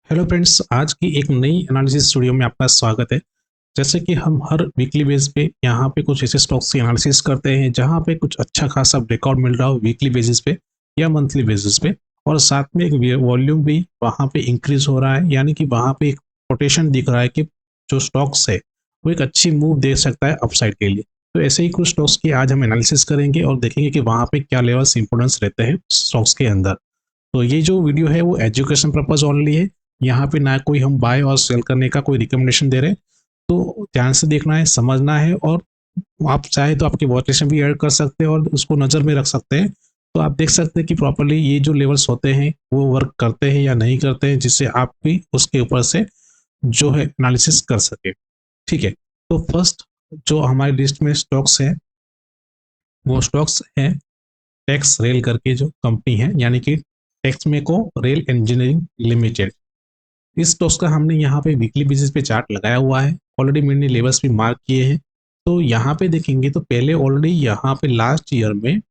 Hello friends, आज की एक नई एनालिसिस स्टूडियो में आपका स्वागत है। जैसे कि हम हर वीकली बेस पे यहाँ पे कुछ ऐसे स्टॉक्स की एनालिसिस करते हैं जहाँ पे कुछ अच्छा खासा ब्रेकआउट मिल रहा हो वीकली बेसिस पे या मंथली बेसिस पे, और साथ में एक वॉल्यूम भी वहाँ पे इंक्रीज हो रहा है, यानी कि वहाँ पे एक पोटेंशियल दिख रहा है कि जो स्टॉक्स है वो एक अच्छी मूव दे सकता है अपसाइड के लिए। तो ऐसे ही कुछ स्टॉक्स की आज हम एनालिसिस करेंगे और देखेंगे कि वहाँ पे क्या लेवल्स इंपोर्टेंस रहते हैं स्टॉक्स के अंदर। तो ये जो वीडियो है वो एजुकेशन पर्पज ओनली है। यहाँ पे ना कोई हम बाय और सेल करने का कोई रिकमेंडेशन दे रहे हैं। तो ध्यान से देखना है, समझना है, और आप चाहे तो आपके वॉच लिस्ट में भी ऐड कर सकते हैं और उसको नज़र में रख सकते हैं। तो आप देख सकते हैं कि प्रॉपरली ये जो लेवल्स होते हैं वो वर्क करते हैं या नहीं करते हैं, जिससे आप भी उसके ऊपर से जो है एनालिसिस कर सके। ठीक है। तो फर्स्ट जो हमारी लिस्ट में स्टॉक्स है वो स्टॉक्स है टेक्स रेल करके जो कंपनी है, यानी कि टेक्समेको रेल इंजीनियरिंग लिमिटेड। इस स्टॉक्स का हमने यहाँ पे वीकली बेसिस पे चार्ट लगाया हुआ है। ऑलरेडी मैंने लेवल्स भी मार्क किए हैं। तो यहाँ पे देखेंगे तो पहले ऑलरेडी यहाँ पे लास्ट ईयर में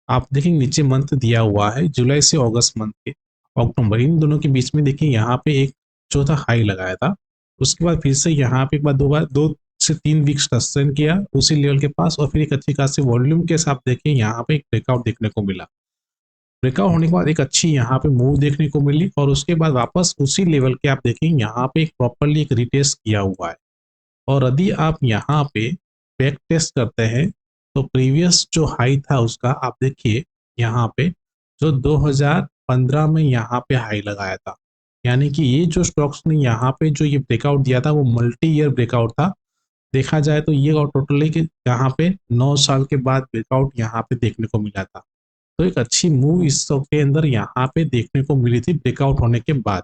आप देखेंगे नीचे मंथ दिया हुआ है, जुलाई से अगस्त मंथ के अक्टूबर, इन दोनों के बीच में देखिए यहाँ पे एक चौथा हाई लगाया था। उसके बाद फिर से यहाँ पे एक बार दो से 3 वीक सस्टेन किया उसी लेवल के पास, और फिर एक अच्छी खासी वॉल्यूम के साथ देखिए यहाँ पे एक ब्रेकआउट देखने को मिला। ब्रेकआउट होने के बाद एक अच्छी यहाँ पे मूव देखने को मिली, और उसके बाद वापस उसी लेवल के आप देखेंगे यहाँ पे एक प्रॉपरली एक रिटेस्ट किया हुआ है। और यदि आप यहाँ पे बैक टेस्ट करते हैं तो प्रीवियस जो हाई था उसका आप देखिए यहाँ पे जो 2015 में यहाँ पे हाई लगाया था। यानी कि ये जो स्टॉक्स ने यहाँ पे जो ये ब्रेकआउट दिया था वो मल्टी ईयर ब्रेकआउट था। देखा जाए तो ये और टोटली कि यहाँ पे 9 साल के बाद ब्रेकआउट यहाँ पे देखने को मिला था। तो एक अच्छी मूव इस स्टॉक के अंदर यहाँ पे देखने को मिली थी ब्रेकआउट होने के बाद।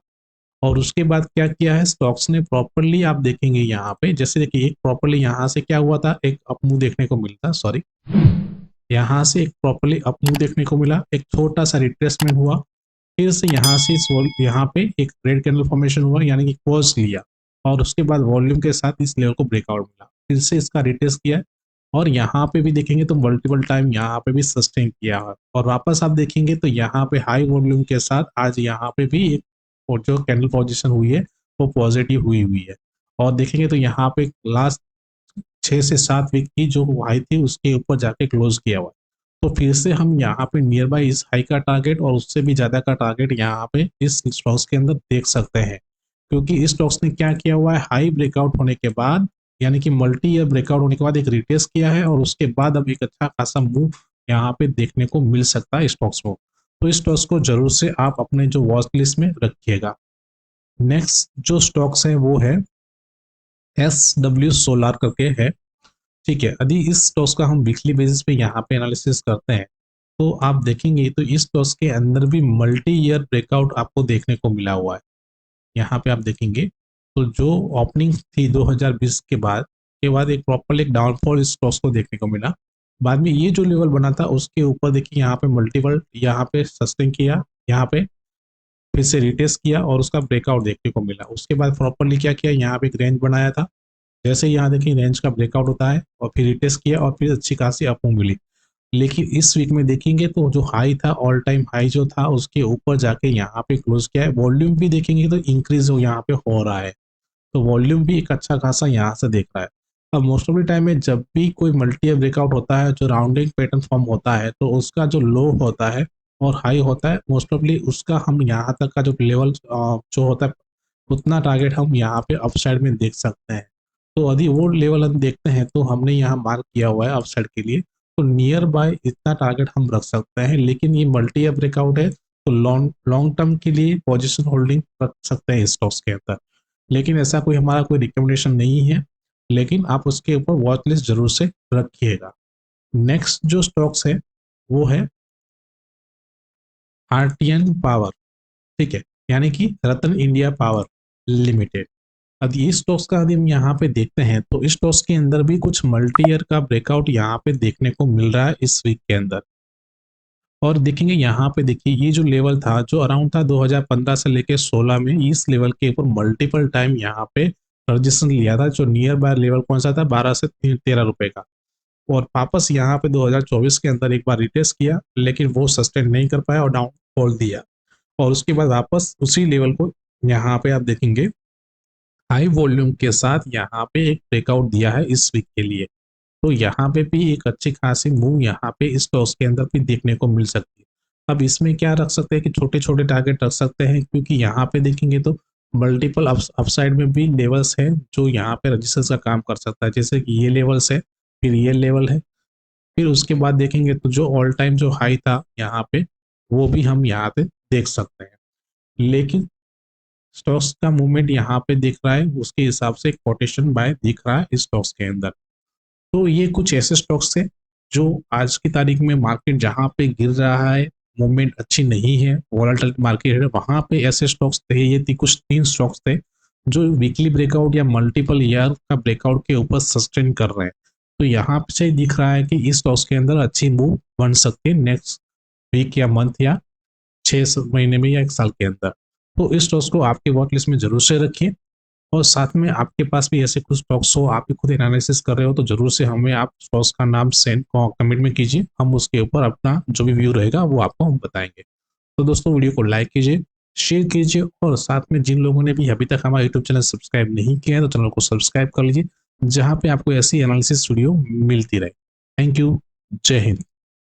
और उसके बाद क्या किया है स्टॉक्स ने प्रॉपरली, आप देखेंगे यहाँ पे जैसे देखिए एक प्रॉपरली यहाँ से क्या हुआ था, एक अप मूव देखने को मिलता, सॉरी, यहाँ से एक प्रॉपरली अप मूव देखने को मिला, एक छोटा सा रिट्रेसमेंट हुआ, फिर से यहाँ से यहाँ पे एक रेड कैंडल फॉर्मेशन हुआ, यानी कि पॉज लिया, और उसके बाद वॉल्यूम के साथ इस लेवल को ब्रेकआउट मिला, फिर से इसका रिटेस्ट किया, और यहाँ पे भी देखेंगे तो मल्टीपल टाइम यहाँ पे भी सस्टेन किया है, और वापस आप देखेंगे तो यहाँ पे हाई वॉल्यूम के साथ आज यहाँ पे भी एक और जो कैंडल पोजीशन हुई है वो पॉजिटिव हुई है। और देखेंगे तो यहाँ पे लास्ट 6 से 7 वीक की जो हाई थी उसके ऊपर जाके क्लोज किया हुआ है। तो फिर से हम यहाँ पे नियर बाई इस हाई का टारगेट और उससे भी ज्यादा का टारगेट यहाँ पे इस स्टॉक्स के अंदर देख सकते हैं, क्योंकि इस स्टॉक्स ने क्या किया हुआ है, हाई ब्रेकआउट होने के बाद, यानी कि मल्टी ईयर ब्रेकआउट होने के बाद एक रिटेस्ट किया है, और उसके बाद अब एक अच्छा खासा मूव यहाँ पे देखने को मिल सकता है स्टॉक्स को। तो इस स्टॉक्स को जरूर से आप अपने जो वॉच लिस्ट में रखिएगा। नेक्स्ट जो स्टॉक्स है वो है SW सोलार करके है। ठीक है। यदि इस स्टॉक्स का हम वीकली बेसिस पे यहाँ पे एनालिसिस करते हैं तो आप देखेंगे तो इस स्टॉक्स के अंदर भी मल्टी ईयर ब्रेकआउट आपको देखने को मिला हुआ है। यहाँ पे आप देखेंगे तो जो ओपनिंग थी 2020 के बाद एक प्रॉपर एक डाउनफॉल इस स्टॉक्स को देखने को मिला। बाद में ये जो लेवल बना था उसके ऊपर देखिए यहाँ पे मल्टीपल यहाँ पे सस्टेन किया, यहाँ पे फिर से रिटेस्ट किया और उसका ब्रेकआउट देखने को मिला। उसके बाद प्रॉपरली क्या किया, यहाँ पे एक रेंज बनाया था, जैसे यहाँ देखिए रेंज का ब्रेकआउट होता है और फिर रिटेस्ट किया और फिर अच्छी खासी अप मूव मिली। लेकिन इस वीक में देखेंगे तो जो हाई था, ऑल टाइम हाई जो था उसके ऊपर जाके यहाँ पे क्लोज किया है। वॉल्यूम भी देखेंगे तो इंक्रीज हो यहाँ पे हो रहा है, तो वॉल्यूम भी एक अच्छा खासा यहाँ से देख रहा है। अब मोस्ट ऑफ द टाइम में जब भी कोई मल्टी ब्रेकआउट होता है, जो राउंडिंग पैटर्न फॉर्म होता है, तो उसका जो लो होता है और हाई होता है, मोस्ट ऑफली उसका हम यहाँ तक का जो लेवल जो होता है उतना टारगेट हम यहाँ पे अपसाइड में देख सकते हैं। तो यदि वो लेवल हम देखते हैं तो हमने यहाँ मार्क किया हुआ है अपसाइड के लिए, तो नियर बाय इतना टारगेट हम रख सकते हैं। लेकिन ये मल्टी ब्रेकआउट है तो लॉन्ग लॉन्ग टर्म के लिए पोजीशन होल्डिंग रख सकते हैं स्टॉक्स के अंदर, लेकिन ऐसा कोई हमारा कोई रिकमेंडेशन नहीं है। लेकिन आप उसके ऊपर वॉच लिस्ट जरूर से रखिएगा। नेक्स्ट जो स्टॉक्स है वो है RTN पावर। ठीक है, यानी कि रतन इंडिया पावर लिमिटेड। अब ये स्टॉक्स का यदि हम यहाँ पे देखते हैं तो इस स्टॉक्स के अंदर भी कुछ मल्टी ईयर का ब्रेकआउट यहाँ पे देखने को मिल रहा है इस वीक के अंदर। और देखेंगे यहाँ पे देखिए ये जो लेवल था जो अराउंड था 2015 से लेके 16 में, इस लेवल के ऊपर मल्टीपल टाइम यहाँ पे रजिस्ट्रेशन लिया था, जो नियर बाय लेवल कौन सा था, 12 से 13 रुपए का। और वापस यहाँ पे 2024 के अंदर एक बार रिटेस्ट किया, लेकिन वो सस्टेन नहीं कर पाया और डाउन फॉल दिया, और उसके बाद वापस उसी लेवल को यहाँ पे आप देखेंगे हाई वॉल्यूम के साथ यहाँ पे एक ब्रेकआउट दिया है इस वीक के लिए। तो यहाँ पे भी एक अच्छी खासी मूव यहाँ पे इस टॉस के अंदर भी देखने को मिल सकती है। अब इसमें क्या रख सकते हैं कि छोटे छोटे टारगेट रख सकते हैं, क्योंकि यहाँ पे देखेंगे तो मल्टीपल अपसाइड में भी लेवल्स है जो यहाँ पे रजिस्टर्स का काम कर सकता है। जैसे कि ये लेवल्स है, फिर ये लेवल है, फिर उसके बाद देखेंगे तो जो ऑल टाइम जो हाई था यहाँ पे वो भी हम यहाँ पे देख सकते हैं। लेकिन स्टॉक्स का मूवमेंट यहाँ पे दिख रहा है, उसके हिसाब से एक कोटेशन बाय दिख रहा है इस स्टॉक्स के अंदर। तो ये कुछ ऐसे स्टॉक्स है जो आज की तारीख में मार्केट जहां पे गिर रहा है, मूवमेंट अच्छी नहीं है, वोलेटाइल मार्केट है, वहां पे ऐसे स्टॉक्स थे। ये थी कुछ 3 स्टॉक्स थे जो वीकली ब्रेकआउट या मल्टीपल ईयर का ब्रेकआउट के ऊपर सस्टेन कर रहे हैं। तो यहाँ से दिख रहा है कि इस स्टॉक्स के अंदर अच्छी मूव बन सकती है नेक्स्ट वीक या मंथ या 6 महीने में या 1 साल के अंदर। तो इस स्टॉक्स को आपके वॉच लिस्ट में जरूर से रखिए, और साथ में आपके पास भी ऐसे कुछ स्टॉक्स हो, आप भी खुद एनालिसिस कर रहे हो, तो जरूर से हमें आप स्टॉक्स का नाम सेंड कमेंट में कीजिए। हम उसके ऊपर अपना जो भी व्यू रहेगा वो आपको हम बताएंगे। तो दोस्तों वीडियो को लाइक कीजिए, शेयर कीजिए, और साथ में जिन लोगों ने भी अभी तक हमारा यूट्यूब चैनल सब्सक्राइब नहीं किया है तो चैनल को सब्सक्राइब कर लीजिए, जहाँ पे आपको ऐसी एनालिसिस वीडियो मिलती रहे। Thank you. जय हिंद।